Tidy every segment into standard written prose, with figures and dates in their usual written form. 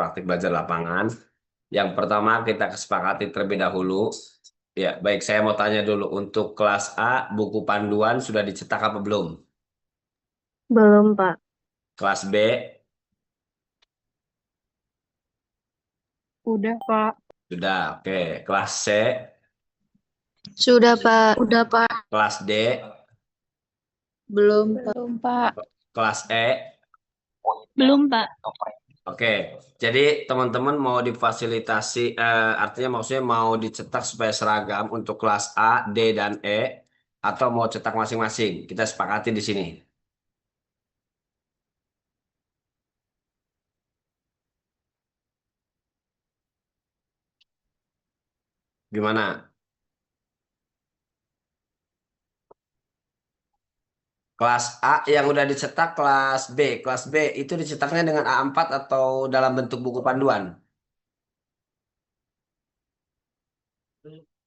praktik belajar lapangan. Yang pertama kita kesepakati terlebih dahulu. Ya, baik, saya mau tanya dulu untuk kelas A, buku panduan sudah dicetak apa belum? Belum, Pak. Kelas B, Udah, Pak. sudah. Oke, kelas C, Sudah, Pak. Udah, Pak. kelas D, Belum, Pak. Belum, Pak. kelas E. Belum, Pak. Oke, jadi teman-teman mau difasilitasi, artinya maksudnya mau dicetak supaya seragam untuk kelas A, D, dan E, atau mau cetak masing-masing? Kita sepakati di sini. Gimana? Kelas A yang udah dicetak kelas B. Kelas B itu dicetaknya dengan A4 atau dalam bentuk buku panduan?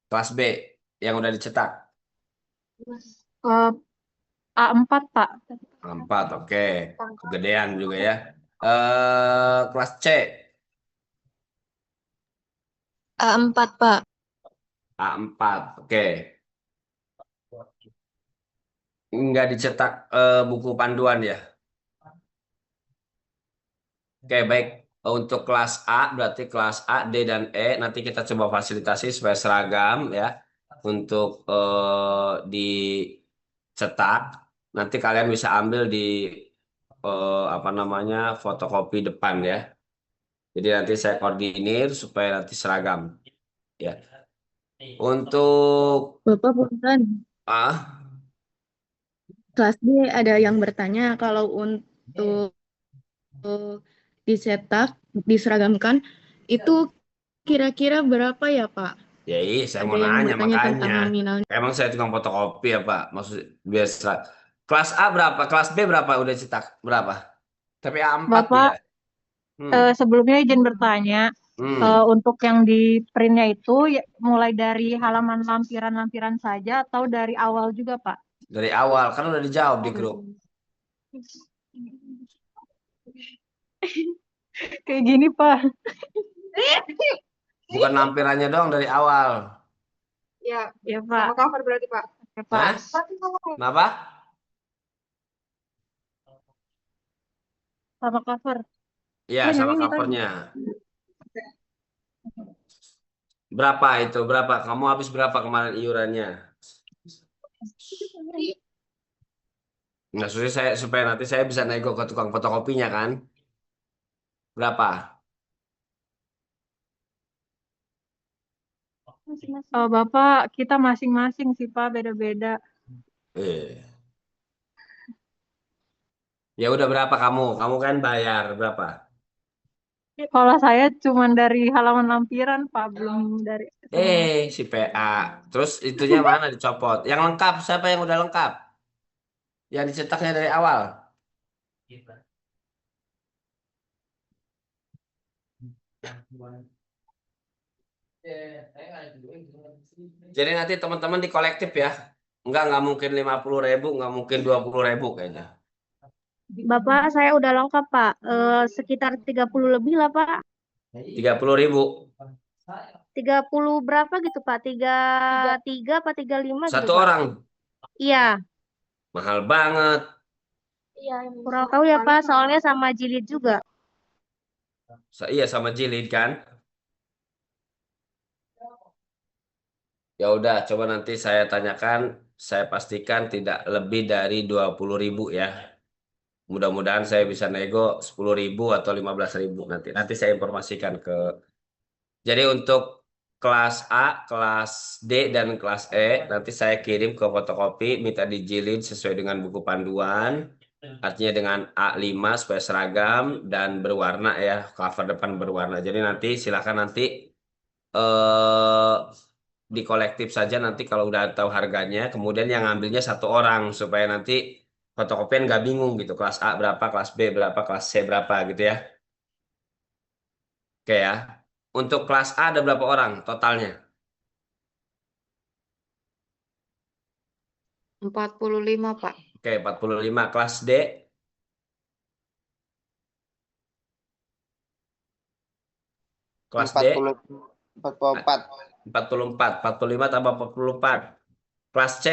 Kelas B yang udah dicetak. Eh, A4, Pak. A4, oke. Kegedean juga ya. Kelas C. A4, Pak. A4, oke. Nggak dicetak buku panduan ya. Oke, baik. Untuk kelas A, berarti kelas A, D, dan E, nanti kita coba fasilitasi supaya seragam ya. Untuk dicetak, nanti kalian bisa ambil di apa namanya fotokopi depan ya. Jadi nanti saya koordinir supaya nanti seragam ya. Untuk Bapak bukan. ah Kelas D ada yang bertanya kalau untuk dicetak, diseragamkan, itu kira-kira berapa ya, Pak? ya, saya Ada mau yang nanya bertanya makanya. tentang nominalnya. Emang saya tukang fotokopi ya Pak? Maksud biasa. Kelas A berapa? Kelas B berapa udah cetak? Berapa? Tapi A4 ya. Bapak, Hmm. sebelumnya izin bertanya, Hmm. untuk yang di printnya itu mulai dari halaman lampiran-lampiran saja atau dari awal juga, Pak? Dari awal kan udah dijawab di grup. Hmm. Kayak gini, Pak. Bukan lampirannya doang dari awal. Ya, ya, Pak. Sama cover berarti, Pak. Ya, Pak. Hah? Kenapa? Sama cover. Iya, Yang sama ini tadi. covernya. Berapa itu? Berapa? Kamu habis berapa kemarin iurannya? Maksudnya saya supaya nanti saya bisa nego ke tukang fotokopinya kan? Berapa? Bapak, kita masing-masing sih, Pak, beda-beda. Eh. Ya udah berapa kamu? Kamu kan bayar berapa? Kalau saya cuma dari halaman lampiran, Pak, belum dari semua. Si PA. Terus itunya mana dicopot? Yang lengkap siapa yang udah lengkap? Yang dicetaknya dari awal. Jadi nanti teman-teman di kolektif ya. Nggak mungkin 50.000, nggak mungkin 20.000 kayaknya. Bapak, saya udah lengkap, Pak. Sekitar 30 lebih lah, Pak. 30.000. 30 berapa gitu, Pak? 33 apa 35 gitu, Satu Pak? orang. Iya. Mahal banget. Iya, kurang tahu ya, Pak. Soalnya sama jilid juga. Iya sama jilid kan. Ya udah, coba nanti saya tanyakan. Saya pastikan tidak lebih dari 20.000 ya. Mudah-mudahan saya bisa nego 10.000 atau 15.000 nanti. Nanti saya informasikan ke. Jadi untuk kelas A, kelas D, dan kelas E nanti saya kirim ke fotokopi, minta dijilid sesuai dengan buku panduan. Artinya dengan A5 supaya seragam dan berwarna ya, cover depan berwarna. Jadi nanti silakan nanti eh, di kolektif saja nanti kalau udah tahu harganya, kemudian yang ngambilnya satu orang supaya nanti fotokopian nggak bingung gitu. Kelas A berapa, kelas B berapa, kelas C berapa gitu ya. Oke ya. Untuk kelas A ada berapa orang totalnya? 45, Pak. Oke, 45. Kelas D Kelas D 40, 44. 44, 45 tambah 44. Kelas C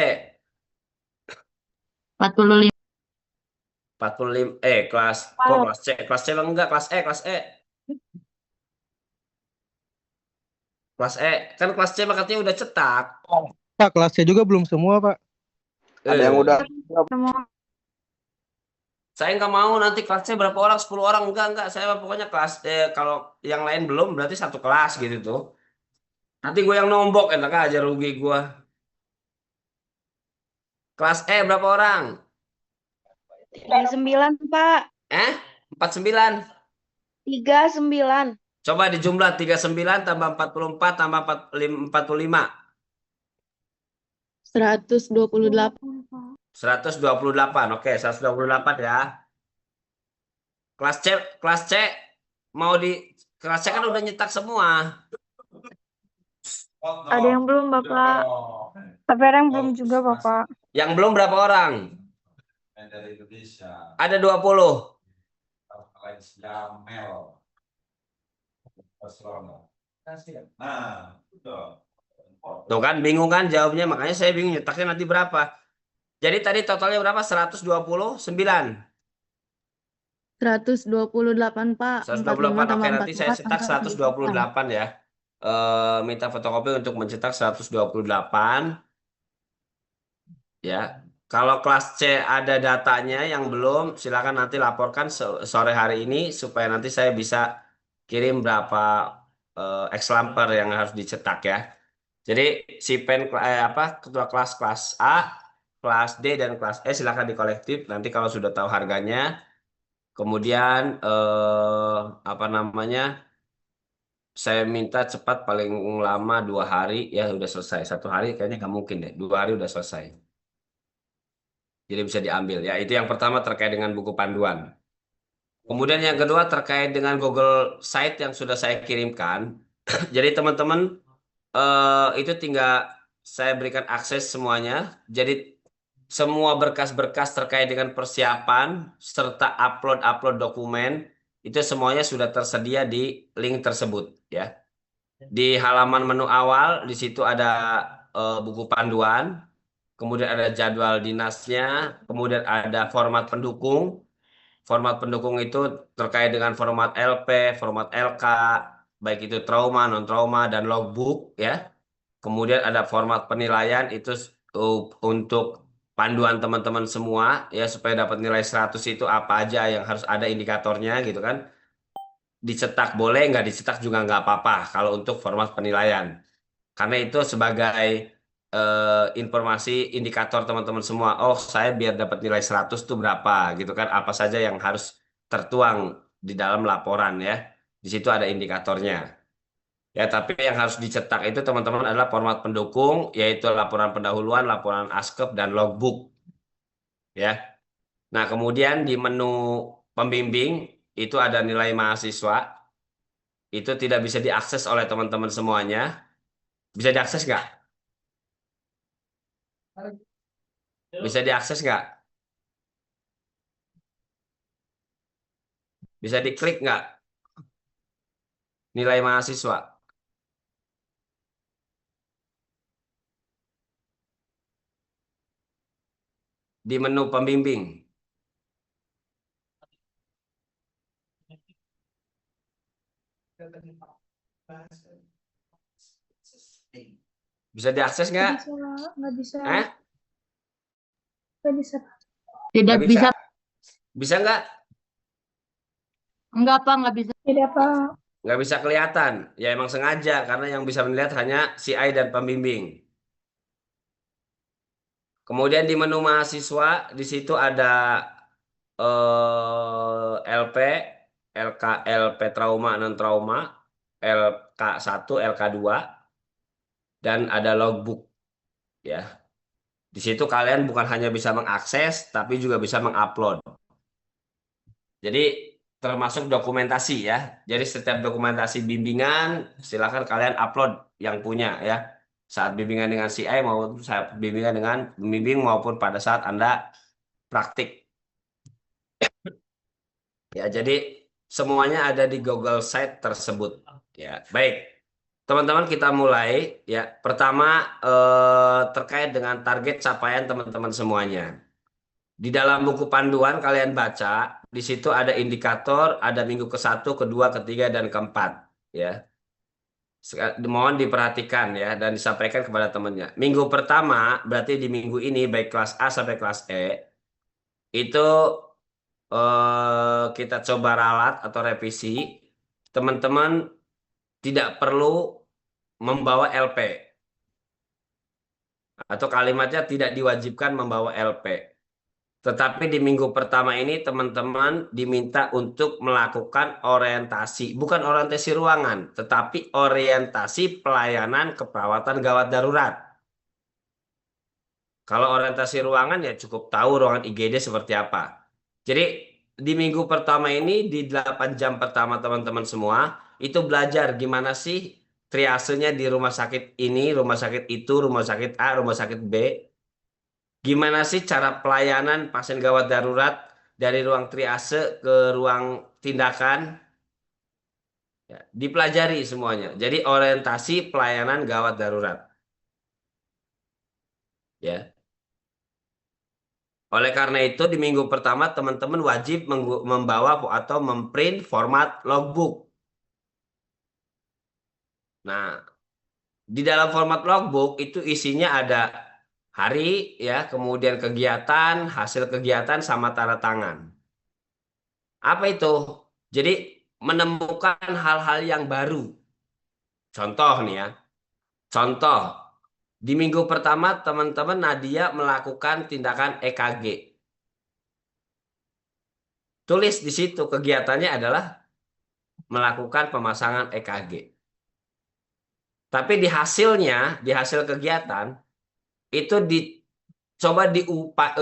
45. 45, kok kelas C? Kelas C bang enggak, kelas E, kelas E. Kelas E, kan kelas C makanya udah cetak. Pak, kelasnya juga belum semua, Pak. Ada yang udah Saya nggak mau nanti kelasnya berapa orang, 10 orang, enggak. Saya pokoknya kelas, kalau yang lain belum berarti satu kelas gitu tuh. Nanti gue yang nombok, enak aja rugi gue. Kelas E berapa orang? 39, Pak. 49. 39. Coba dijumlah 39 tambah 44 tambah 45. 128. 128. Oke, 128 ya. Kelas C, kelas C mau di kelas C kan udah nyetak semua. Ada yang belum, Bapak. Tapi ada yang belum juga, Bapak. Yang belum berapa orang? Dari Indonesia, Ada 20. Malaysia, Mel, Barcelona. Nah, betul. Tuh kan bingung kan jawabnya, makanya saya bingung nyetaknya nanti berapa. Jadi tadi totalnya berapa? 129. 128, Pak. 128. 45 Oke, tambah nanti saya 44 cetak tambah 128 ya. Minta fotokopi untuk mencetak 128 ya. Kalau kelas C ada datanya yang belum, silakan nanti laporkan sore hari ini supaya nanti saya bisa kirim berapa X-lamper yang harus dicetak ya. Jadi si pen ketua kelas A, kelas D dan kelas E silakan dikolektif. Nanti kalau sudah tahu harganya, kemudian apa namanya? Saya minta cepat paling lama 2 hari ya udah selesai. 1 hari kayaknya nggak mungkin deh. 2 hari udah selesai. Jadi bisa diambil ya. Itu yang pertama terkait dengan buku panduan. Kemudian yang kedua terkait dengan Google Site yang sudah saya kirimkan. Jadi teman-teman itu tinggal saya berikan akses semuanya. Jadi semua berkas-berkas terkait dengan persiapan serta upload dokumen itu semuanya sudah tersedia di link tersebut ya. Di halaman menu awal di situ ada buku panduan, kemudian ada jadwal dinasnya, kemudian ada format pendukung. Format pendukung itu terkait dengan format LP, format LK, baik itu trauma, non trauma dan logbook ya. Kemudian ada format penilaian itu untuk panduan teman-teman semua ya supaya dapat nilai 100 itu apa aja yang harus ada indikatornya gitu kan. Dicetak boleh, nggak dicetak juga nggak apa-apa kalau untuk format penilaian. Karena itu sebagai informasi indikator teman-teman semua. Oh, saya biar dapat nilai 100 tuh berapa gitu kan. Apa saja yang harus tertuang di dalam laporan ya. Di situ ada indikatornya. Ya, tapi yang harus dicetak itu teman-teman adalah format pendukung, yaitu laporan pendahuluan, laporan askep, dan logbook. Ya. Nah, kemudian di menu pembimbing itu ada nilai mahasiswa. Itu tidak bisa diakses oleh teman-teman semuanya. Bisa diakses nggak? Bisa diakses nggak? Bisa diklik nggak? Nilai mahasiswa. Di menu pembimbing. Bisa diakses nggak? Nggak bisa. Eh? Nggak bisa. Tidak Nggak bisa. Bisa nggak? Enggak, Pak, nggak bisa. Tidak, Pak. Nggak bisa kelihatan. Ya emang sengaja karena yang bisa melihat hanya CI dan pembimbing. Kemudian di menu mahasiswa di situ ada LP, LK, LP trauma non trauma, LK1, LK2 dan ada logbook ya. Di situ kalian bukan hanya bisa mengakses tapi juga bisa mengupload. Jadi termasuk dokumentasi ya. Jadi setiap dokumentasi bimbingan silakan kalian upload yang punya ya. Saat bimbingan dengan CI maupun saat bimbingan dengan pembimbing maupun pada saat Anda praktik. Ya, jadi semuanya ada di Google Site tersebut. Ya, baik. Teman-teman kita mulai ya. Pertama terkait dengan target capaian teman-teman semuanya. Di dalam buku panduan kalian baca, di situ ada indikator, ada minggu ke-1, kedua, ketiga, dan keempat. Ya, mohon diperhatikan ya dan disampaikan kepada temannya. Minggu pertama berarti di minggu ini baik kelas A sampai kelas E itu kita coba ralat atau revisi. Teman-teman tidak perlu membawa LP atau kalimatnya tidak diwajibkan membawa LP. Tetapi di minggu pertama ini teman-teman diminta untuk melakukan orientasi, bukan orientasi ruangan, tetapi orientasi pelayanan keperawatan gawat darurat. Kalau orientasi ruangan ya cukup tahu ruangan IGD seperti apa. Jadi di minggu pertama ini di 8 jam pertama teman-teman semua itu belajar gimana sih triasenya di rumah sakit ini, rumah sakit itu, rumah sakit A, rumah sakit B. Gimana sih cara pelayanan pasien gawat darurat dari ruang triase ke ruang tindakan? Ya, dipelajari semuanya. Jadi orientasi pelayanan gawat darurat. Ya. Oleh karena itu di minggu pertama teman-teman wajib membawa atau memprint format logbook. Nah, di dalam format logbook itu isinya ada hari ya, kemudian kegiatan, hasil kegiatan sama tanda tangan. Apa itu? Jadi menemukan hal-hal yang baru. Contoh nih ya. Contoh, di minggu pertama teman-teman Nadia melakukan tindakan EKG. Tulis di situ kegiatannya adalah melakukan pemasangan EKG. Tapi di hasilnya, di hasil kegiatan itu coba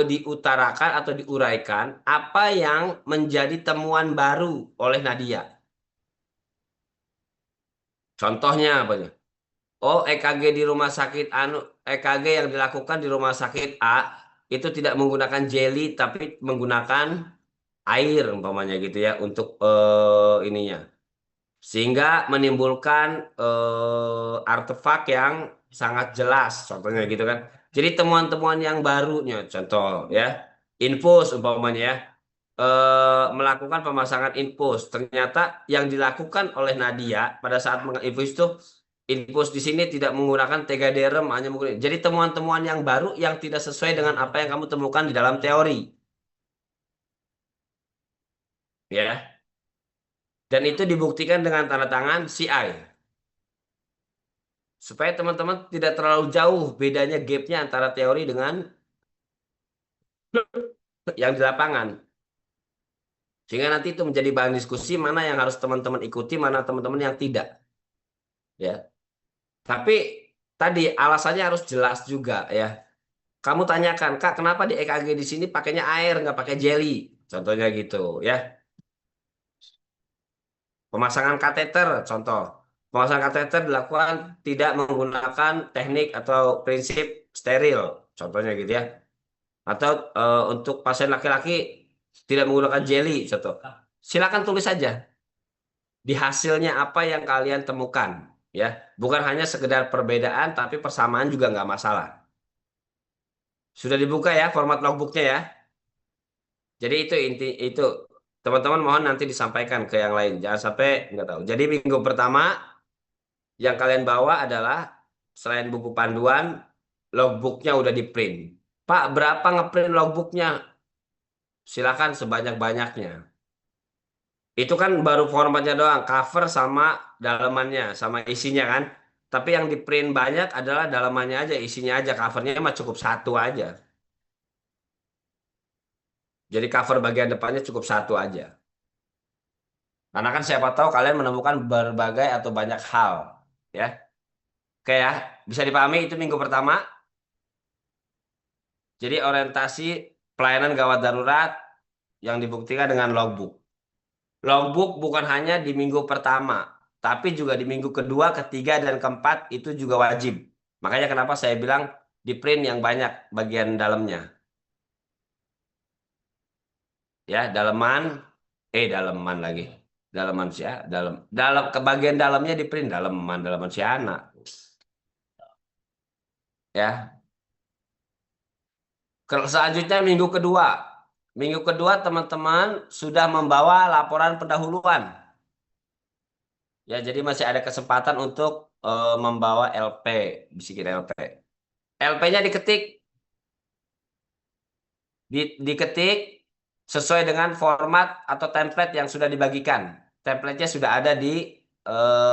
diutarakan atau diuraikan apa yang menjadi temuan baru oleh Nadia. Contohnya apa nih? Oh, EKG di rumah sakit EKG yang dilakukan di rumah sakit A itu tidak menggunakan jeli tapi menggunakan air umpamanya gitu ya untuk ininya. Sehingga menimbulkan artefak yang sangat jelas contohnya gitu kan. Jadi temuan-temuan yang barunya contoh ya. Infus umpamanya ya. Melakukan pemasangan infus. Ternyata yang dilakukan oleh Nadia pada saat menginfus itu infus di sini tidak menggunakan tegaderem hanya menggunakan. Jadi temuan-temuan yang baru yang tidak sesuai dengan apa yang kamu temukan di dalam teori. Ya. Dan itu dibuktikan dengan tanda tangan CI. Supaya teman-teman tidak terlalu jauh bedanya gapnya antara teori dengan yang di lapangan. Sehingga nanti itu menjadi bahan diskusi mana yang harus teman-teman ikuti, mana teman-teman yang tidak. Ya. Tapi tadi alasannya harus jelas juga ya. Kamu tanyakan, Kak, kenapa di EKG di sini pakainya air, nggak pakai jelly? Contohnya gitu ya. Pemasangan kateter, contoh. Pemasangan kateter dilakukan tidak menggunakan teknik atau prinsip steril, contohnya gitu ya. Atau untuk pasien laki-laki tidak menggunakan jelly, contoh. Silakan tulis saja di hasilnya apa yang kalian temukan, ya. Bukan hanya sekedar perbedaan, tapi persamaan juga nggak masalah. Sudah dibuka ya format logbooknya ya. Jadi itu inti itu. Teman-teman mohon nanti disampaikan ke yang lain. Jangan sampai nggak tahu. Jadi minggu pertama yang kalian bawa adalah selain buku panduan, logbooknya udah di print. Pak, berapa ngeprint logbooknya? Silakan sebanyak-banyaknya. Itu kan baru formatnya doang, cover sama dalamannya, sama isinya kan. Tapi yang di print banyak adalah dalamannya aja, isinya aja, covernya mah cukup satu aja. Jadi cover bagian depannya cukup satu aja. Karena kan siapa tahu kalian menemukan berbagai atau banyak hal, ya. Oke ya, bisa dipahami itu minggu pertama. Jadi orientasi pelayanan gawat darurat yang dibuktikan dengan logbook. Logbook bukan hanya di minggu pertama, tapi juga di minggu kedua, ketiga, dan keempat itu juga wajib. Makanya kenapa saya bilang di print yang banyak bagian dalamnya. Ya, dalaman lagi. Dalaman si dalam ke bagian dalamnya di print dalaman si anak. Ya. Selanjutnya minggu kedua. Minggu kedua teman-teman sudah membawa laporan pendahuluan. Ya, jadi masih ada kesempatan untuk membawa LP, bisikin LP. LP-nya diketik sesuai dengan format atau template yang sudah dibagikan. Template-nya sudah ada di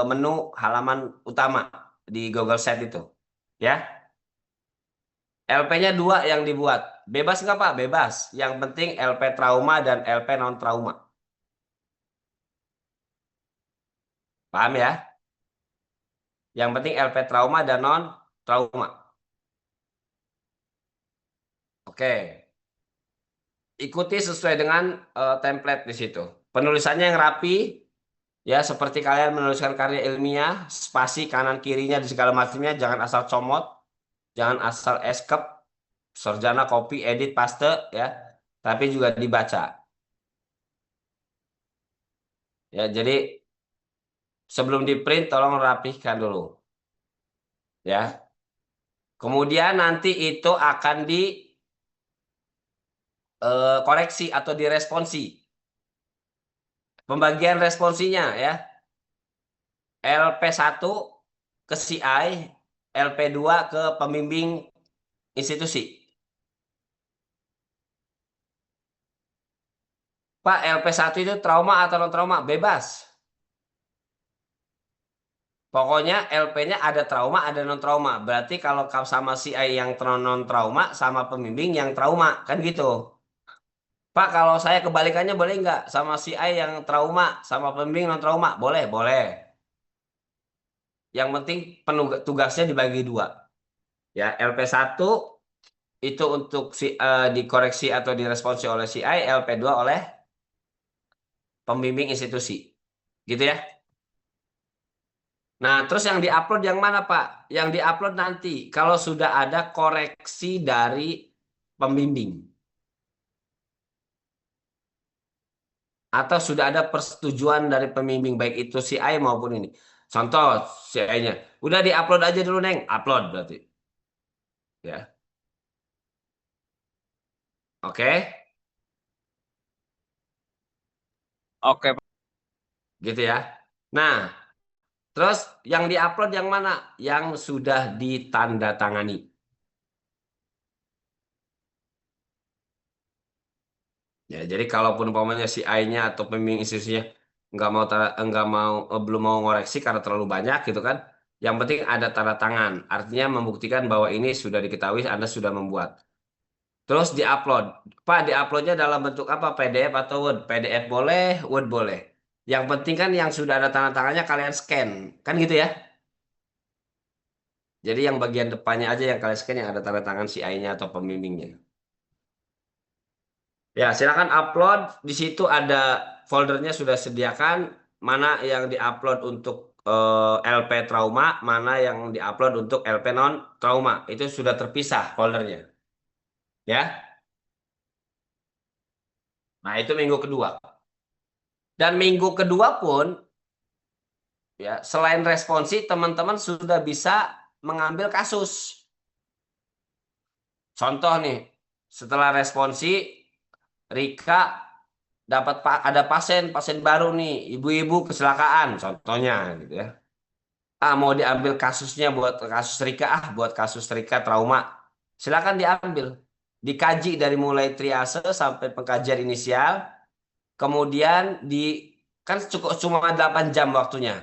menu halaman utama di Google Sheet itu. Ya. LP-nya 2 yang dibuat. Bebas nggak Pak? Bebas. Yang penting LP trauma dan LP non trauma. Paham ya? Yang penting LP trauma dan non trauma. Oke. Ikuti sesuai dengan template di situ. Penulisannya yang rapi, ya seperti kalian menuliskan karya ilmiah, spasi kanan kirinya di segala macamnya, jangan asal comot, jangan asal escape, sarjana copy, edit, paste, ya, tapi juga dibaca. Ya, jadi sebelum di print tolong rapihkan dulu, ya. Kemudian nanti itu akan koreksi atau diresponsi. Pembagian responsinya ya. LP1 ke CI, LP2 ke pembimbing institusi. Pak, LP1 itu trauma atau non trauma? Bebas. Pokoknya LP-nya ada trauma, ada non trauma. Berarti kalau sama CI yang non trauma sama pembimbing yang trauma, kan gitu. Pak, kalau saya kebalikannya boleh nggak? Sama CI yang trauma, sama pembimbing non-trauma? Boleh, boleh. Yang penting tugasnya dibagi 2. Ya, LP1 itu untuk dikoreksi atau diresponsi oleh CI, LP2 oleh pembimbing institusi. Gitu ya. Nah, terus yang diupload yang mana, Pak? Yang diupload nanti kalau sudah ada koreksi dari pembimbing. Atau sudah ada persetujuan dari pembimbing baik itu CI maupun ini. Contoh CI-nya, udah diupload aja dulu Neng, upload berarti. Ya. Oke. Oke. Gitu ya. Nah, terus yang diupload yang mana? Yang sudah ditandatangani. Ya, jadi kalaupun umpamanya CI-nya atau pembimbing institusinya belum mau ngoreksi karena terlalu banyak gitu kan. Yang penting ada tanda tangan. Artinya membuktikan bahwa ini sudah diketahui Anda sudah membuat. Terus diupload. Pak, diuploadnya dalam bentuk apa? PDF atau Word? PDF boleh, Word boleh. Yang penting kan yang sudah ada tanda tangannya kalian scan. Kan gitu ya? Jadi yang bagian depannya aja yang kalian scan yang ada tanda tangan CI-nya atau pembimbingnya. Ya, silakan upload. Di situ ada foldernya sudah sediakan. Mana yang diupload untuk LP trauma, mana yang diupload untuk LP non trauma. Itu sudah terpisah foldernya. Ya. Nah, itu minggu kedua. Dan minggu kedua pun, ya, selain responsi, teman-teman sudah bisa mengambil kasus. Contoh nih, setelah responsi, Rika dapat ada pasien baru nih, ibu-ibu kecelakaan, contohnya, gitu ya. Mau diambil kasusnya buat kasus Rika, buat kasus Rika trauma, silakan diambil, dikaji dari mulai triase sampai pengkajian inisial, kemudian kan cukup cuma 8 jam waktunya.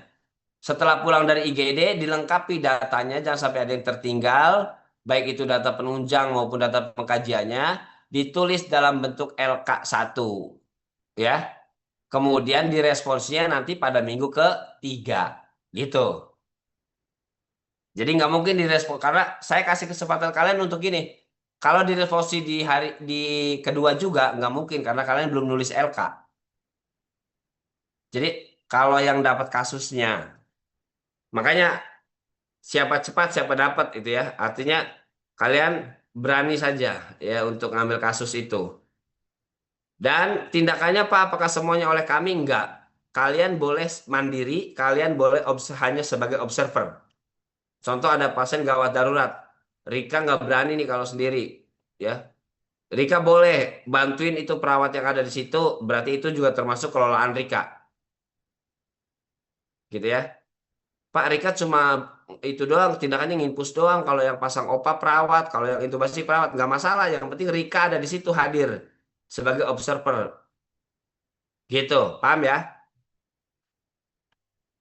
Setelah pulang dari IGD, dilengkapi datanya, jangan sampai ada yang tertinggal, baik itu data penunjang maupun data pengkajiannya, ditulis dalam bentuk LK1. Ya. Kemudian diresponsnya nanti pada minggu ke-3. Gitu. Jadi nggak mungkin direspon, karena saya kasih kesempatan kalian untuk gini. Kalau diresponsi di kedua juga, nggak mungkin, karena kalian belum nulis LK. Jadi kalau yang dapat kasusnya, makanya siapa cepat siapa dapat itu ya. Artinya kalian berani saja ya untuk ngambil kasus itu. Dan tindakannya Pak, apakah semuanya oleh kami? Enggak. kalian boleh mandiri, kalian boleh hanya sebagai observer. Contoh ada pasien gawat darurat, Rika nggak berani nih kalau sendiri, ya. Rika boleh bantuin itu perawat yang ada di situ, berarti itu juga termasuk kelolaan Rika, gitu ya. Pak Rika cuma itu doang, tindakannya nginpus doang. Kalau yang pasang opa perawat, kalau yang intubasi perawat, nggak masalah. Yang penting Rika ada di situ hadir sebagai observer, gitu. Paham ya?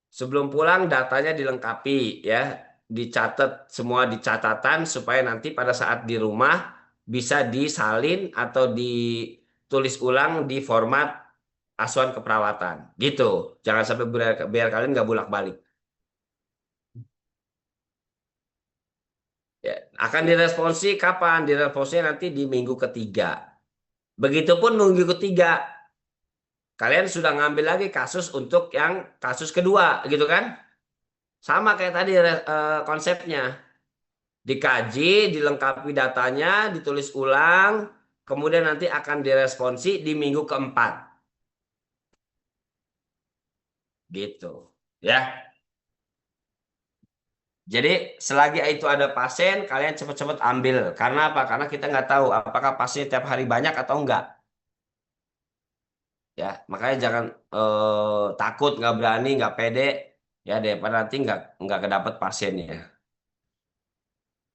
Sebelum pulang datanya dilengkapi ya, dicatat semua di catatan supaya nanti pada saat di rumah bisa disalin atau ditulis ulang di format asuhan keperawatan, gitu. Jangan sampai biar kalian nggak bolak-balik. Ya, akan diresponsi kapan? Diresponsi nanti di minggu ketiga. Begitupun minggu ketiga, kalian sudah ngambil lagi kasus untuk yang kasus kedua, gitu kan? Sama kayak tadi konsepnya. Dikaji, dilengkapi datanya, ditulis ulang, kemudian nanti akan diresponsi di minggu keempat. Gitu. Ya. Jadi selagi itu ada pasien, kalian cepat-cepat ambil. Karena apa? Karena kita nggak tahu apakah pasien tiap hari banyak atau enggak. Ya, makanya jangan takut, nggak berani, nggak pede, ya daripada nanti nggak kedapet pasiennya.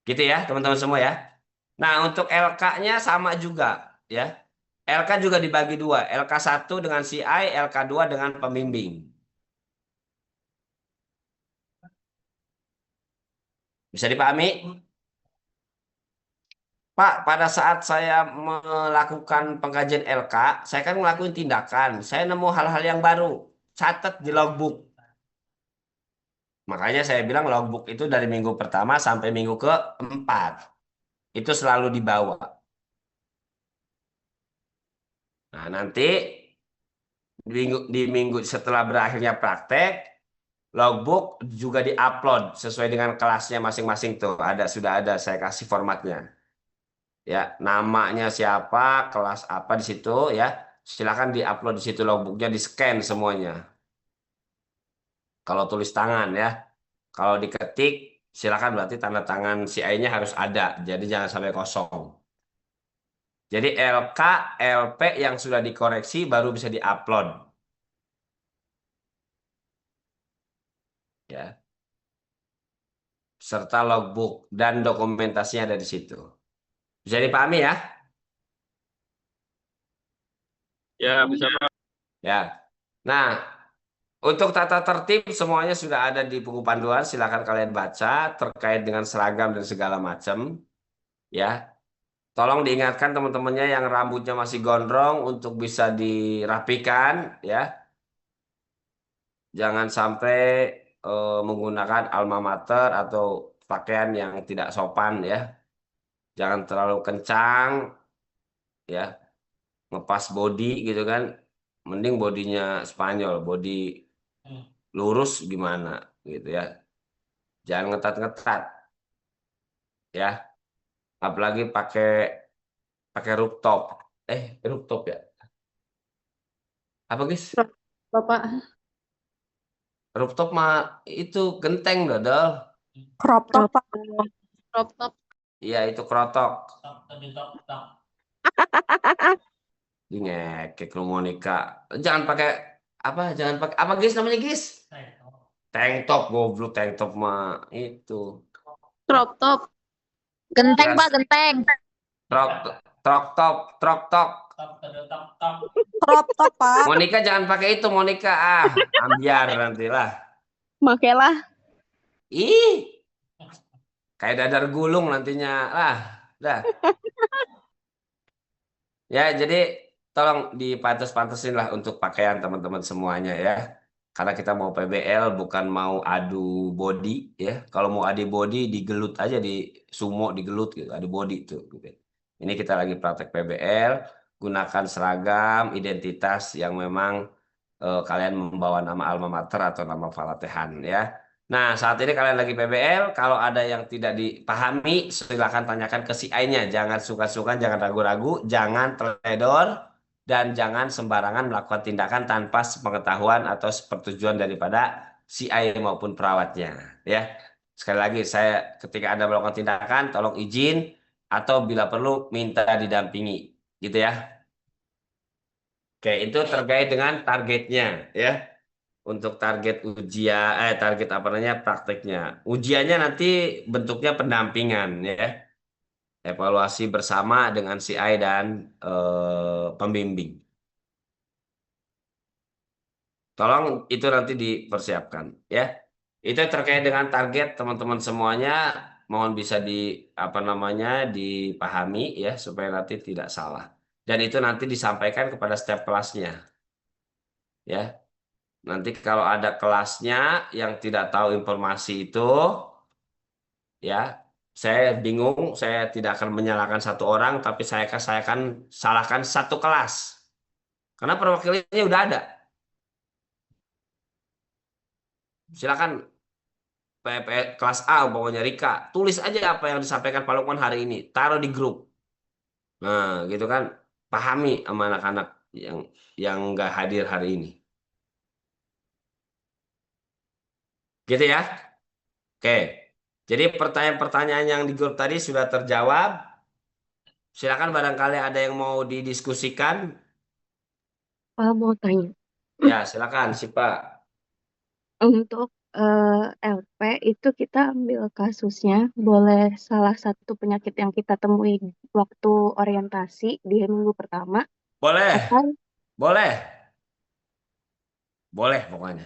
Gitu ya, teman-teman semua ya. Nah, untuk LK-nya sama juga, ya. LK juga dibagi dua, LK1 dengan CI, LK2 dengan pembimbing. Bisa dipahami? Pak, pada saat saya melakukan pengkajian LK, saya kan ngelakuin tindakan. Saya nemu hal-hal yang baru. Catat di logbook. Makanya saya bilang logbook itu dari minggu pertama sampai minggu keempat. Itu selalu dibawa. Nah, nanti di minggu setelah berakhirnya praktek, logbook juga diupload sesuai dengan kelasnya masing-masing tuh. Sudah ada saya kasih formatnya. Ya, namanya siapa, kelas apa di situ ya. Silakan diupload di situ logbooknya, di-scan semuanya. Kalau tulis tangan ya. Kalau diketik silakan berarti tanda tangan CI-nya harus ada. Jadi jangan sampai kosong. Jadi LK, LP yang sudah dikoreksi baru bisa diupload. Ya. Serta logbook dan dokumentasinya ada di situ. Bisa dipahami ya? Ya, bisa Pak. Ya. Nah, untuk tata tertib semuanya sudah ada di buku panduan. Silakan kalian baca terkait dengan seragam dan segala macam. Ya. Tolong diingatkan teman-temannya yang rambutnya masih gondrong untuk bisa dirapikan ya. Jangan sampai menggunakan alma mater atau pakaian yang tidak sopan ya. Jangan terlalu kencang ya. Ngepas body gitu kan. Mending bodinya Spanyol, body lurus gimana gitu ya. Jangan ngetat-ngetat ya. Apalagi pakai rooftop. Rooftop ya. Apa guys? Bapak. Rooftop mah itu genteng dodol. Crop top, Pak. Crop top. Iya itu krotok. Ini ngekek lu Monica. Jangan pakai apa? Jangan pakai apa guys namanya guys? Tank top goblok, tank top mah itu. Crop top. Genteng, Jelas. Pak, genteng. Trok top. Crop top, Pak. Monica jangan pakai itu Monica ambiar nanti lah. Makailah. Ih. Kayak dadar gulung nantinya lah. Dah. Ya, jadi tolong dipantes-pantesin lah untuk pakaian teman-teman semuanya ya. Karena kita mau PBL bukan mau adu body ya. Kalau mau adu body digelut aja di sumo digelut gitu, adu body tuh gitu. Ini kita lagi praktek PBL, gunakan seragam, identitas yang memang kalian membawa nama alma mater atau nama falatehan ya. Nah, saat ini kalian lagi PBL, kalau ada yang tidak dipahami, silakan tanyakan ke CI-nya. Jangan suka-suka, jangan ragu-ragu, jangan teledor, dan jangan sembarangan melakukan tindakan tanpa sepengetahuan atau sepersetujuan daripada si A maupun perawatnya. Ya, sekali lagi saya ketika Anda melakukan tindakan, tolong izin atau bila perlu minta didampingi, gitu ya. Oke, itu terkait dengan targetnya, ya. Untuk target ujian, target apa namanya prakteknya. Ujiannya nanti bentuknya pendampingan, ya. Evaluasi bersama dengan CI dan pembimbing. Tolong itu nanti dipersiapkan, ya. Itu terkait dengan target teman-teman semuanya. Mohon bisa apa namanya dipahami ya supaya nanti tidak salah. Dan itu nanti disampaikan kepada setiap kelasnya, ya. Nanti kalau ada kelasnya yang tidak tahu informasi itu, ya, saya bingung, saya tidak akan menyalahkan satu orang, tapi saya akan salahkan satu kelas. Karena perwakilannya udah ada. Silakan kelas A, umpamanya Rika, tulis aja apa yang disampaikan Pak Lukman hari ini, taruh di grup. Nah, gitu kan, pahami sama anak-anak yang nggak hadir hari ini. Gitu ya. Oke. Jadi pertanyaan-pertanyaan yang di grup tadi sudah terjawab. Silakan barangkali ada yang mau didiskusikan. Mau tanya. Ya, silakan si Pak. Untuk LP itu kita ambil kasusnya, boleh salah satu penyakit yang kita temui waktu orientasi di minggu pertama, Boleh, atau boleh, boleh pokoknya.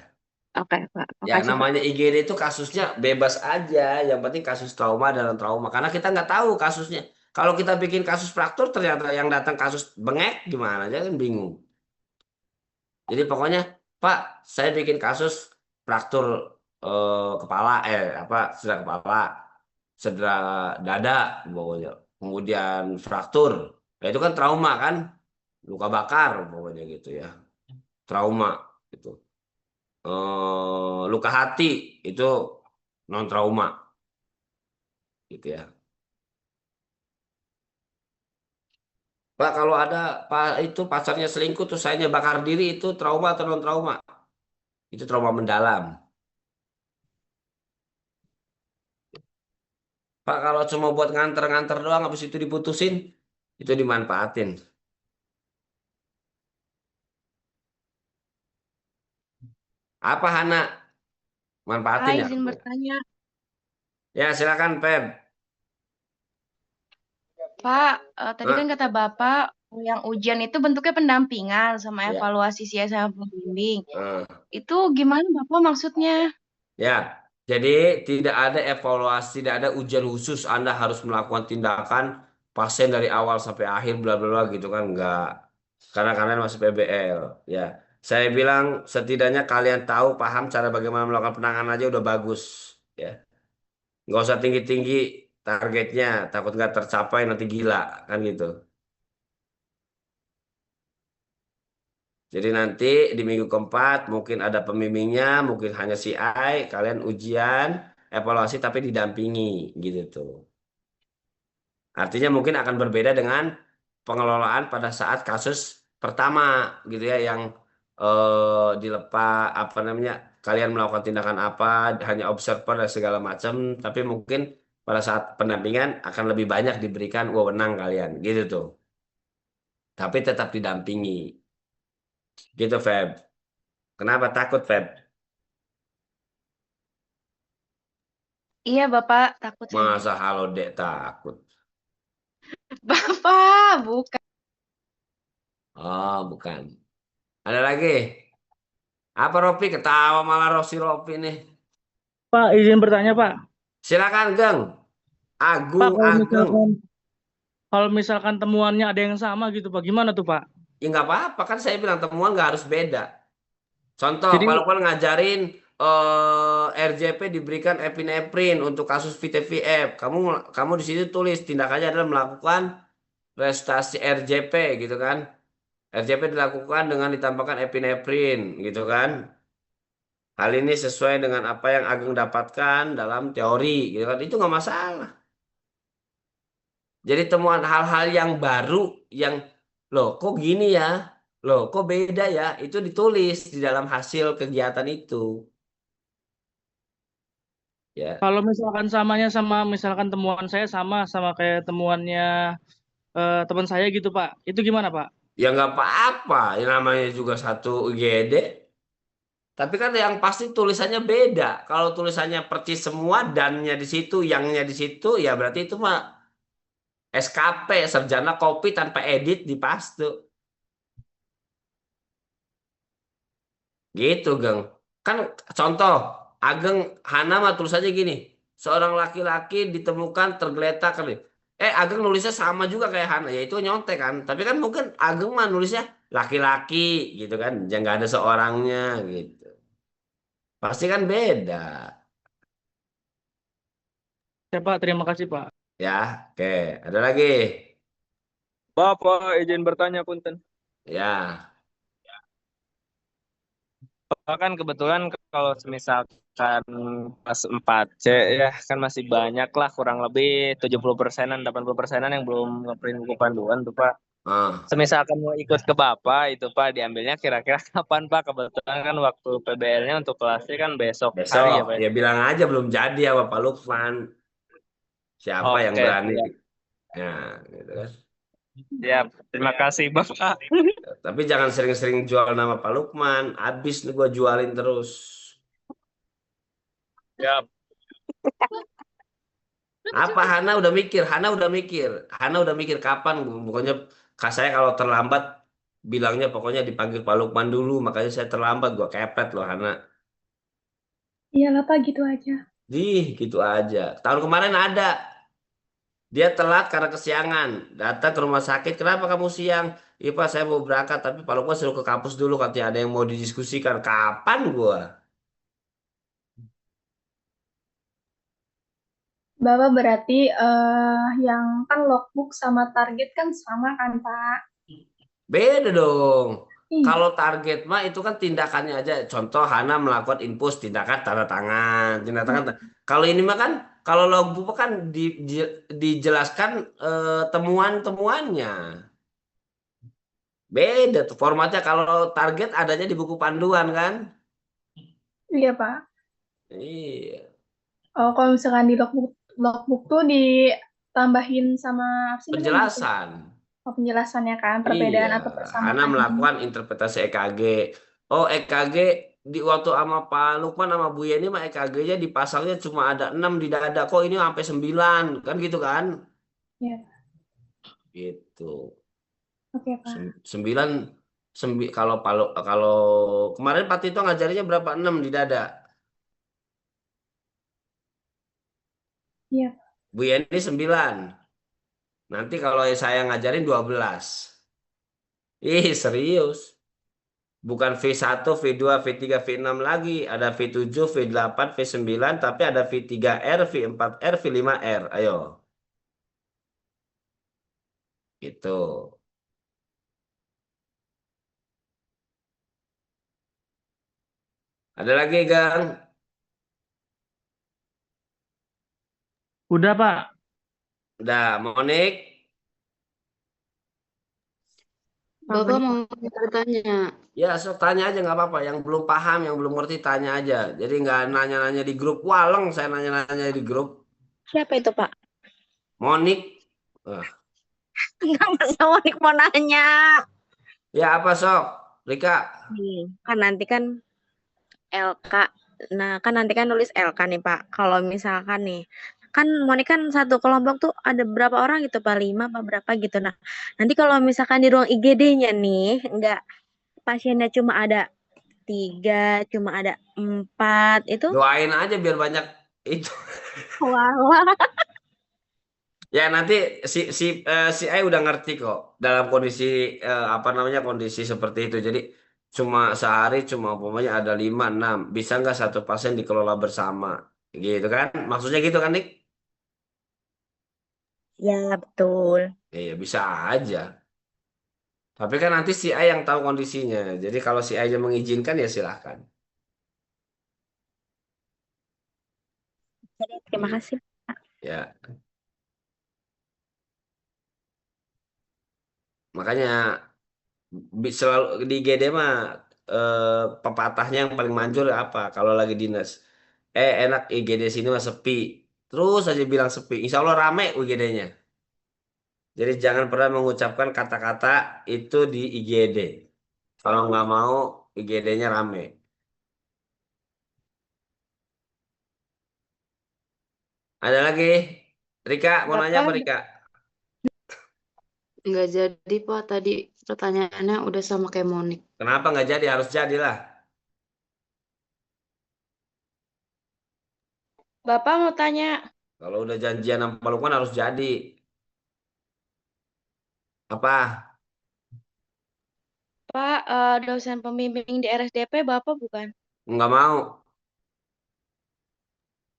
oke Pak, Ya, makasih Pak. namanya IGD itu kasusnya bebas aja. Yang penting kasus trauma dalam trauma. Karena kita nggak tahu kasusnya. Kalau kita bikin kasus fraktur, ternyata yang datang kasus bengek, gimana? Jangan bingung. Jadi pokoknya, Pak, saya bikin kasus fraktur kepala, cedera kepala, cedera dada, pokoknya. Kemudian fraktur. Nah, itu kan trauma kan? Luka bakar, pokoknya gitu ya. Trauma, gitu. Luka hati itu non trauma gitu ya. Pak, kalau ada Pak itu pacarnya selingkuh terus saya bakar diri itu trauma atau non trauma? Itu trauma mendalam. Pak, kalau cuma buat nganter-nganter doang habis itu diputusin, itu dimanfaatin. Apa Hana? Manfaatin ya? izin bertanya. Ya, silakan Feb. Pak, tadi Hah? kan kata Bapak yang ujian itu bentuknya pendampingan sama Ya. evaluasi CI sama pembimbing. Eh. Itu gimana Bapak maksudnya? Ya, jadi tidak ada evaluasi, tidak ada ujian khusus. Anda harus melakukan tindakan pasien dari awal sampai akhir, bla bla bla gitu kan enggak. Karena kalian masih PBL, ya. Saya bilang setidaknya kalian tahu, paham cara bagaimana melakukan penanganan aja udah bagus, ya. Nggak usah tinggi-tinggi targetnya, takut nggak tercapai nanti gila kan gitu. Jadi nanti di minggu keempat mungkin ada pembimbingnya, mungkin hanya CI, kalian ujian, evaluasi tapi didampingi gitu tuh. Artinya mungkin akan berbeda dengan pengelolaan pada saat kasus pertama gitu ya, yang dilepas apa namanya, kalian melakukan tindakan apa, hanya observer dan segala macam, tapi mungkin pada saat pendampingan akan lebih banyak diberikan wewenang kalian gitu tuh. Tapi tetap didampingi. Gitu Feb. Kenapa takut Feb? Iya Bapak, takut saya. Masa halo dek takut? Bapak, bukan. Oh, bukan. Ada lagi? Apa Ropi? Ketawa malah Ropi nih. Pak, izin bertanya, Pak. Silakan Geng. Pak, Agung, Ageng. kalau misalkan temuannya ada yang sama gitu, Pak, gimana tuh, Pak? Ya nggak apa-apa, kan saya bilang temuan nggak harus beda. Contoh, Jadi- kalau kalian ngajarin RJP diberikan epinefrin untuk kasus VTVF, kamu di situ tulis tindakannya adalah melakukan resusitasi RJP gitu kan. RJP dilakukan dengan ditambahkan epinefrin gitu kan. Hal ini sesuai dengan apa yang Ageng dapatkan dalam teori gitu kan. Itu nggak masalah. Jadi temuan hal-hal yang baru yang loh kok gini ya, Loh, kok beda ya? Itu ditulis di dalam hasil kegiatan itu. Ya, Kalau misalkan samanya sama misalkan temuan saya sama kayak temuannya teman saya gitu Pak. Itu gimana Pak? ya nggak apa-apa. Yang namanya juga satu UGD. Tapi kan yang pasti tulisannya beda. Kalau tulisannya percis semua, dannya di situ, yangnya di situ, ya berarti itu mah SKP, sarjana kopi tanpa edit di paste. Gitu, Geng. Kan contoh, Ageng Hana mah tulisannya gini. Seorang laki-laki ditemukan tergeletak kan. Ageng nulisnya sama juga kayak Hana, ya itu nyontek kan. Tapi kan mungkin Ageng mah nulisnya laki-laki gitu kan. Jangan nggak ada seorangnya gitu. Pasti kan beda. Ya Pak, terima kasih Pak. Ya, oke. Ada lagi? Bapak izin bertanya punten. Ya, Pak kan kebetulan kalau misalkan pas 4C ya kan masih banyak lah kurang lebih 70%-an 80%-an yang belum ngeprint buku panduan tuh Pak. ah, Semisalkan mau ikut ke Bapak itu Pak diambilnya kira-kira kapan Pak? Kebetulan kan waktu PBL-nya untuk kelasnya kan besok hari besok ya Pak. ya bilang aja belum jadi ya Bapak Lukman. Siapa yang Oke, berani? siap. Ya, gitu kan. Siap. Terima kasih Bapak. Tapi jangan sering-sering jual nama Pak Lukman. Habis nih gua jualin terus. Siap. Apa Hana udah mikir? Hana udah mikir. Hana udah mikir kapan? Pokoknya saya kalau terlambat bilangnya pokoknya dipanggil Pak Lukman dulu. Makanya saya terlambat. Gua kepet loh Hana. Iyalah Pak, gitu aja. Gitu aja. Tahun kemarin ada. Dia telat karena kesiangan. Datang ke rumah sakit. Kenapa kamu siang? Iya Pak, saya mau berangkat. Tapi Pak Lukman suruh ke kampus dulu. Katanya ada yang mau didiskusikan. Kapan gua? Bapak berarti yang kan logbook sama target kan sama kan Pak? Beda dong. Ih, Kalau target mah itu kan tindakannya aja. Contoh Hana melakukan input tindakan tanda tangan, tindak tangan. Kalau ini mah kan kalau logbook mah kan dijelaskan temuan-temuannya. Beda tuh formatnya kalau target adanya di buku panduan kan? iya Pak. Iya, Oh, kalau misalkan di logbook tuh ditambahin sama apa sih namanya gitu? penjelasan. Oh, penjelasannya kan Iya, perbedaan atau Hana persamaan ini. melakukan interpretasi EKG. Oh, EKG di waktu sama Pak Lukman sama Bu Yeni mah EKG-nya dipasangnya cuma ada 6 di dada. Kok ini sampai 9? Kan gitu kan? Ya, Gitu. oke Pak. 9 kalau kalau kemarin Pak Tito ngajarinnya berapa? 6 di dada. Iya. Bu Yeni 9. Nanti kalau saya ngajarin 12. Serius. Bukan V1, V2, V3, V6 lagi. Ada V7, V8, V9, tapi ada V3R, V4R, V5R. Ayo, gitu. Ada lagi, Gang? Udah Pak. Udah, Monik? Bapak mau bertanya. Ya, sok tanya aja nggak apa-apa. Yang belum paham, yang belum ngerti, tanya aja. Jadi nggak nanya-nanya di grup. Waleng saya nanya-nanya di grup. Siapa itu Pak? Monik? Wah, Enggak, Masa Monik mau nanya. ya apa sok? Rika? Nih, kan nanti kan LK. Nah, kan nanti kan nulis LK nih Pak. Kalau misalkan nih, kan Monik kan satu kelompok tuh ada berapa orang gitu Pak? 5 apa berapa gitu. Nah, nanti kalau misalkan di ruang IGD-nya nih, enggak pasiennya cuma ada 3, cuma ada 4, itu Doain aja biar banyak itu. wah, wah. Ya nanti si A udah ngerti kok dalam kondisi apa namanya kondisi seperti itu. Jadi cuma sehari cuma umpamanya ada 5 6 bisa nggak satu pasien dikelola bersama gitu kan? Maksudnya gitu kan Nik? Ya, betul. Iya bisa aja. Tapi kan nanti si A yang tahu kondisinya. Jadi kalau si A nya mengizinkan ya silahkan. Jadi, terima Gitu. kasih. Ya makanya Selalu di IGD mah pepatahnya yang paling manjur apa? Kalau lagi dinas. Enak IGD sini mah sepi. Terus aja bilang sepi. Insya Allah rame IGD-nya. Jadi jangan pernah mengucapkan kata-kata itu di IGD. Kalau nggak mau IGD-nya rame. Ada lagi? Rika, mau nanya apa Bapak Rika? nggak jadi Pak tadi pertanyaannya udah sama kayak Monik. Kenapa nggak jadi? Harus jadilah. Bapak mau tanya, Kalau udah janjian sama Lukman harus jadi. Apa? Pak, dosen pembimbing di RSDP Bapak bukan? Nggak mau.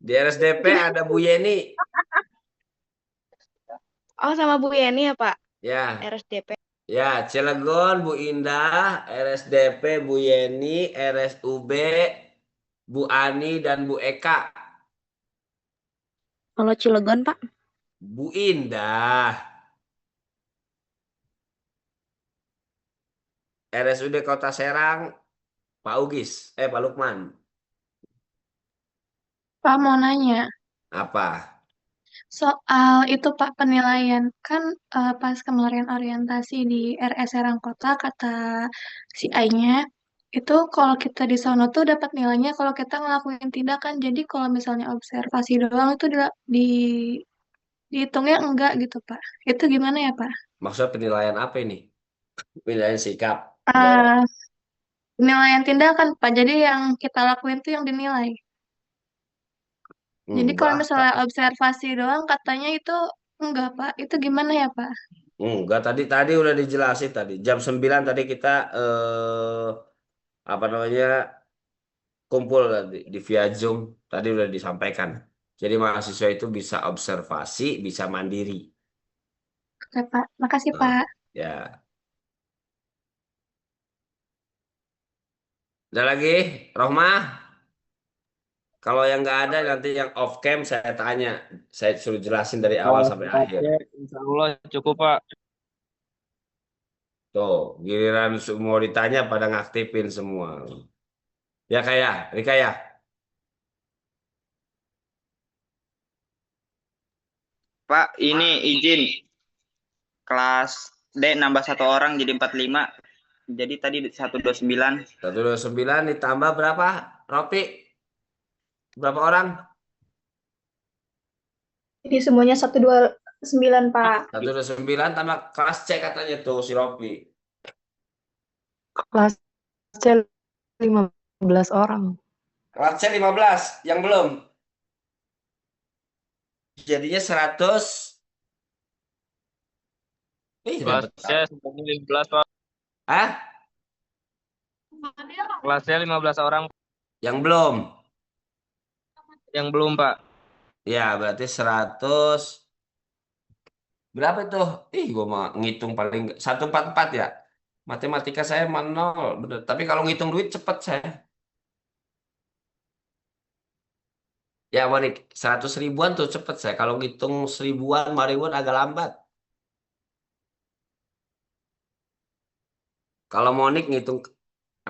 Di RSDP ada Bu Yeni. Oh, sama Bu Yeni ya, Pak? Ya, RSDP. ya, Cilegon Bu Indah, RSDP Bu Yeni, RSUB Bu Ani dan Bu Eka. Kalau Cilegon, Pak? Bu Indah, RSUD Kota Serang, Pak Ugis, Pak Lukman. Pak mau nanya Apa? soal itu Pak penilaian kan pas kemarin orientasi di RS Serangkota kata si A-nya itu kalau kita di sono tuh dapat nilainya kalau kita ngelakuin tindakan. Jadi kalau misalnya observasi doang itu dihitungnya enggak gitu Pak. Itu gimana ya Pak? Maksud penilaian apa ini? Penilaian sikap. Eh Penilaian tindakan Pak. Jadi yang kita lakuin tuh yang dinilai. Jadi kalau Enggak, misalnya observasi doang katanya itu enggak Pak. Itu gimana ya Pak? enggak tadi udah dijelasin tadi. Jam 9 tadi kita apa namanya? Kumpul di via Zoom tadi udah disampaikan. Jadi mahasiswa itu bisa observasi, bisa mandiri. Oke Pak. Makasih Nah, Pak. ya, ada lagi, Rohmah? Kalau yang nggak ada nanti yang off cam saya tanya, saya suruh jelasin dari awal sampai akhir. Oke, insya Allah cukup Pak. Tuh, giliran semua ditanya pada ngaktifin semua. Ya kayak, Rika ya. Pak, ini izin kelas D nambah 1 orang jadi 45. Jadi tadi 129. 129 ditambah berapa? Ropi, berapa orang? Jadi semuanya 129 Pak. 129 tambah kelas C katanya tuh si Ropi. Kelas C 15 orang. Kelas C 15, yang belum. Jadinya 100. Kelas Dapat. C 15 Pak. Hah? Kelasnya 15 orang Yang belum. yang belum Pak. Ya, berarti 100. Berapa itu? Gue mau ngitung paling 144 ya. Matematika saya mah nol, bener. Tapi kalau ngitung duit cepet saya. Ya, Wanik, 100 ribuan tuh cepet saya. Kalau ngitung seribuan, 5 ribuan agak lambat. Kalau Monik ngitung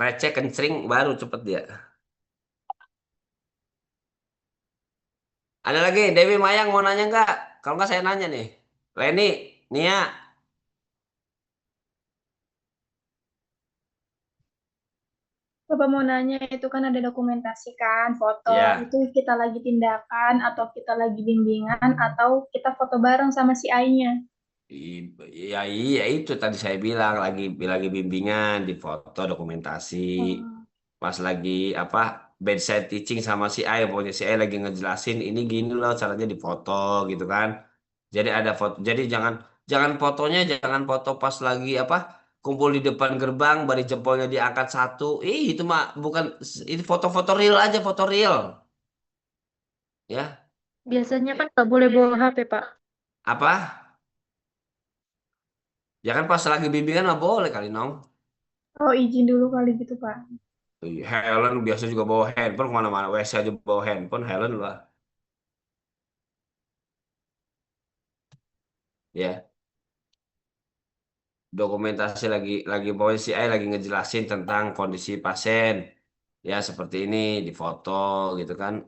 receh kencring baru cepet dia. Ada lagi, Dewi Mayang mau nanya nggak? Kalau nggak saya nanya nih. Leni, Nia, Bapak mau nanya itu kan ada dokumentasi kan, foto. ya, Itu kita lagi tindakan atau kita lagi bimbingan atau kita foto bareng sama si A-nya. ya iya itu tadi saya bilang lagi bimbingan di foto dokumentasi. Hmm. Pas lagi apa bedside teaching sama si A, pokoknya si A lagi ngejelasin ini gini loh caranya difoto gitu kan. Jadi ada foto. Jadi jangan jangan fotonya jangan foto pas lagi apa kumpul di depan gerbang, bari jempolnya diangkat satu. Itu mah bukan itu foto-foto real aja, foto real. Ya, Biasanya kan nggak boleh bawa HP, Pak. apa? Ya kan pas lagi bimbingan mah boleh kali nong. Oh, izin dulu kali gitu, Pak. Helen biasa juga bawa handphone kemana-mana. WC aja bawa handphone, Helen lah. Ya. dokumentasi lagi pokoknya si A lagi ngejelasin tentang kondisi pasien. Ya seperti ini di foto gitu kan.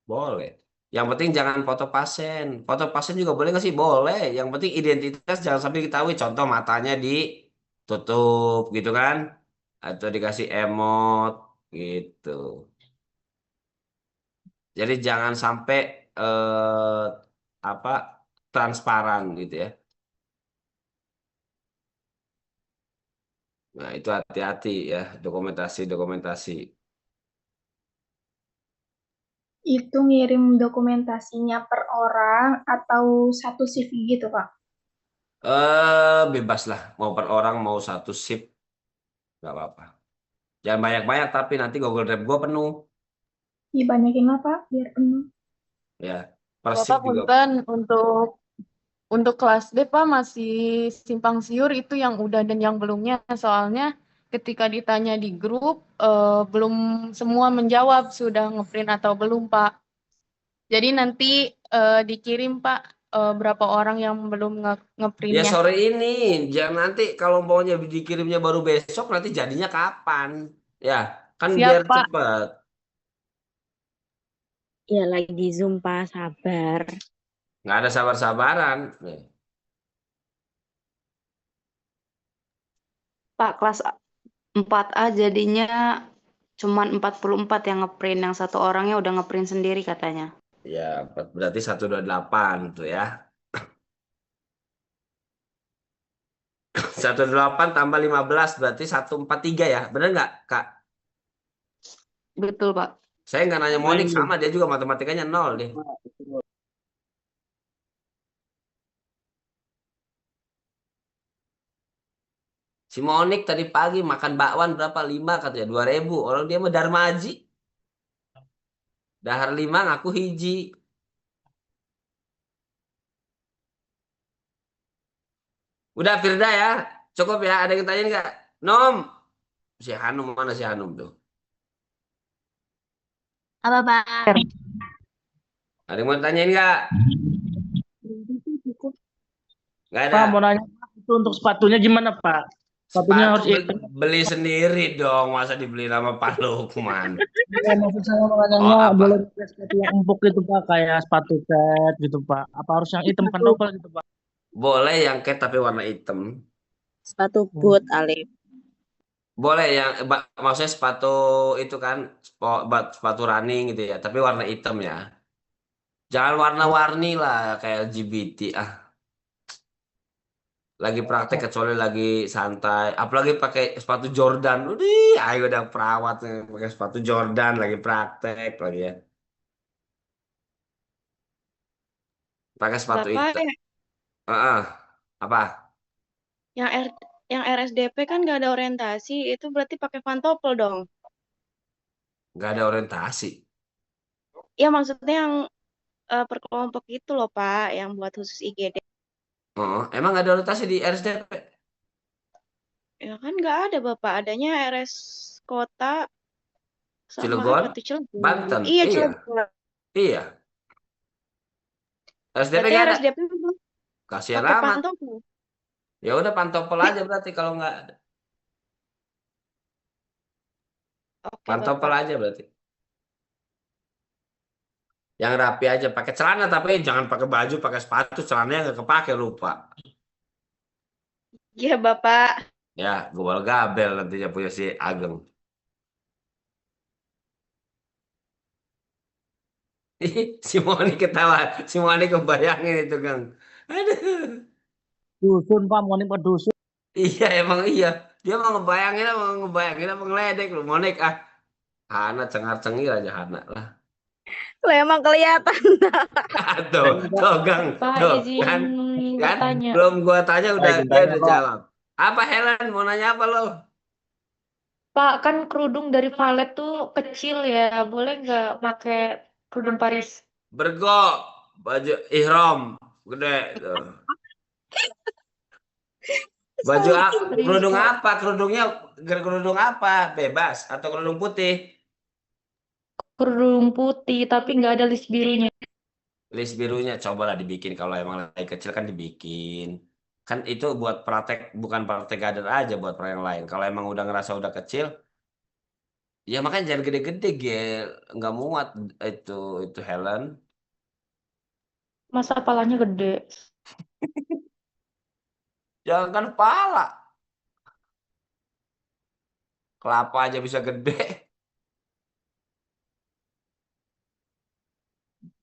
Boleh. Yang penting jangan foto pasien. Foto pasien juga boleh nggak sih? Boleh. Yang penting identitas jangan sampai diketahui. Contoh matanya ditutup gitu kan. Atau dikasih emot gitu. Jadi jangan sampai apa transparan gitu ya. Nah, itu hati-hati ya dokumentasi. Itu ngirim dokumentasinya per orang atau satu CV gitu, Pak? Bebas lah. Mau per orang mau satu sip nggak apa-apa. Jangan banyak-banyak tapi nanti Google Drive gua penuh Dibanyakin lah, Pak, biar penuh. ya. Per sip Bapak juga. punten untuk kelas D Pak masih simpang siur itu yang udah dan yang belumnya. Soalnya ketika ditanya di grup belum semua menjawab sudah ngeprint atau belum Pak. Jadi nanti dikirim Pak berapa orang yang belum Ya ngeprintnya. sore ini, jangan nanti kalau maunya dikirimnya baru besok nanti jadinya kapan? Ya, kan Siap biar Pak. cepat. Ya lagi di Zoom, Pak, sabar. Nggak ada sabar-sabaran. Nih. Pak kelas 4A jadinya cuman 44 yang ngeprint, yang satu orangnya udah ngeprint sendiri katanya. Ya, berarti 128 tuh ya. 128 tambah 15 berarti 143 ya. Bener nggak, Kak? Betul Pak. Saya nggak nanya Monik, sama dia juga matematikanya 0 deh. Si Monik tadi pagi makan bakwan berapa? 5 katanya, 2.000. Orang dia mah Darmaji. Dahar 5 ngaku hiji. Udah Firda ya. Cukup ya. Ada yang tanya nggak? Nom. Si Hanum mana si Hanum tuh? Apa, Pak? Ada yang mau tanyain nggak? Nggak ada. Pak mau nanya itu untuk sepatunya gimana Pak? Sepatunya harus Beli sendiri dong. Masa dibeli sama Pak Lukman? Ya, maksud saya nanya boleh sepatu yang empuk gitu Pak, kayak sepatu cat gitu Pak. Apa harus yang hitam pantopel gitu Pak? Boleh yang cat tapi warna hitam. Sepatu boot, Alif. Boleh yang maksudnya sepatu itu kan sepatu running gitu ya, tapi warna hitam ya. Jangan warna-warni lah kayak LGBT ah. Lagi praktek kecuali lagi santai, apalagi pakai sepatu Jordan. Udah, ayo udah perawat pakai sepatu Jordan lagi praktek lagi ya. Pakai sepatu Bapak hitam. Apa? yang RSDP kan nggak ada orientasi, itu berarti pakai pantopel dong. Nggak ada orientasi. Ya maksudnya yang per kelompok itu loh Pak, yang buat khusus IGD. Emang nggak ada orientasi di RSDP? Ya kan nggak ada Bapak, adanya RS Kota sama Cilegon, apa tuh Cilegon. Banten. Iya, Cilegon. Iya. RSDP Berarti nggak ada. RSDP Kasihan pakai amat. pantopel. Ya udah pantopel aja berarti kalau nggak ada. Oke, Pantopel Bapak. aja berarti. Yang rapi aja pakai celana tapi jangan pakai baju, pakai sepatu, celananya nggak kepake lupa. Iya, Bapak. Ya, gobal gabel nantinya punya si Ageng. Si Moni ketawa, si Moni kebayangin itu Gang. Aduh. Dusun Pak, mau nih dusun. Iya emang iya. Dia mau ngebayangin apa ngeledek lu Monik ah. Hana cengar-cengir aja Hana lah. Lo emang kelihatan. Tuh Gang, Pak, tuh izin kan bertanya. belum gua tanya udah Izin dia tanya, udah Pak. jawab. Apa Helen mau nanya apa lo? Pak, kan kerudung dari valet tuh kecil ya. Boleh nggak pakai kerudung Paris? Bergo, baju ihrom gede tuh. Baju kerudung apa? Kerudung apa? Bebas atau kerudung putih? Kerudung putih, tapi nggak ada list birunya. List birunya cobalah dibikin kalau emang lagi kecil kan dibikin. Kan itu buat praktek, bukan praktek kader aja, buat praktek yang lain. Kalau emang udah ngerasa udah kecil, ya makanya jangan gede-gede, Gel. Nggak muat itu Helen. Masa palanya gede? Jangan kan pala. Kelapa aja bisa gede.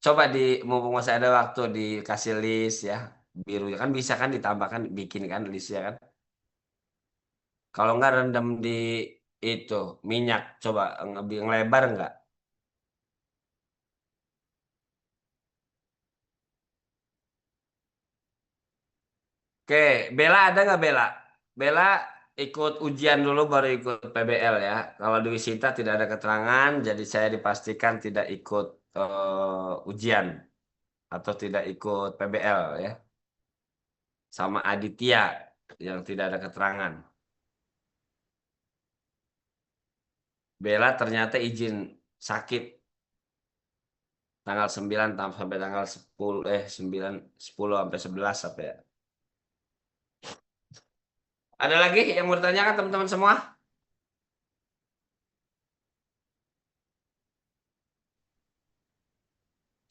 Coba mumpung masih ada waktu dikasih list ya. Biru kan bisa kan ditambahkan, bikin kan listnya kan. Kalau nggak rendam di itu minyak, coba ngelebar nggak? Oke, Bella ada nggak Bella? Bella ikut ujian dulu baru ikut PBL ya. Kalau di Wisita tidak ada keterangan, jadi saya dipastikan tidak ikut ujian atau tidak ikut PBL ya. Sama Aditya yang tidak ada keterangan. Bella ternyata izin sakit tanggal 9 sampai tanggal 10 sampai 11 apa ya. Ada lagi yang mau ditanyakan teman-teman semua?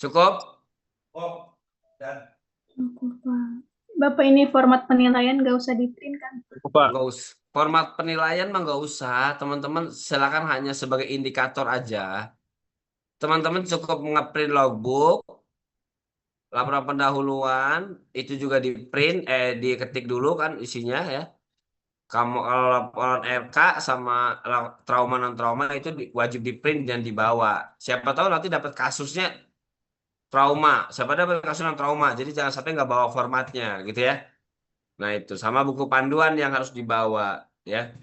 Cukup? Oh, dan Cukup, Pak. Bapak, ini format penilaian nggak usah di-print kan? Nggak usah. Format penilaian mah nggak usah. Teman-teman silakan hanya sebagai indikator aja. Teman-teman cukup nge-print logbook, laporan pendahuluan, itu juga di-print, diketik dulu kan isinya ya. Kamu kalau laporan RK sama trauma non trauma itu wajib di-print dan dibawa. Siapa tahu nanti dapat kasusnya trauma, siapa dapat kasus non trauma. Jadi jangan sampai nggak bawa formatnya gitu ya. Nah itu sama buku panduan yang harus dibawa ya.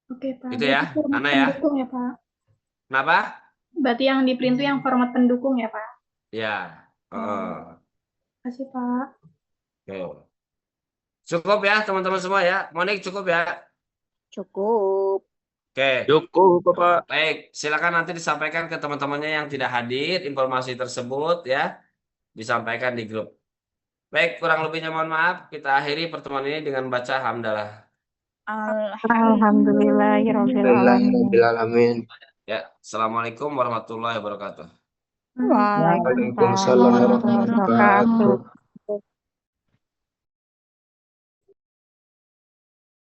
Oke, Pak. Itu ya, Berarti format Ana ya. pendukung ya, Pak? Kenapa? Berarti yang di-print itu yang format pendukung ya, Pak? Ya. Terima kasih, Pak. Oke. Cukup ya teman-teman semua ya. Monik cukup ya. Cukup. Oke. Cukup, Bapak. Baik, silakan nanti disampaikan ke teman-temannya yang tidak hadir informasi tersebut ya. Disampaikan di grup. Baik, kurang lebihnya mohon maaf. Kita akhiri pertemuan ini dengan baca hamdalah. Alhamdulillahirobbilalamin. Ya, assalamualaikum warahmatullahi wabarakatuh. Waalaikumsalam warahmatullahi wabarakatuh.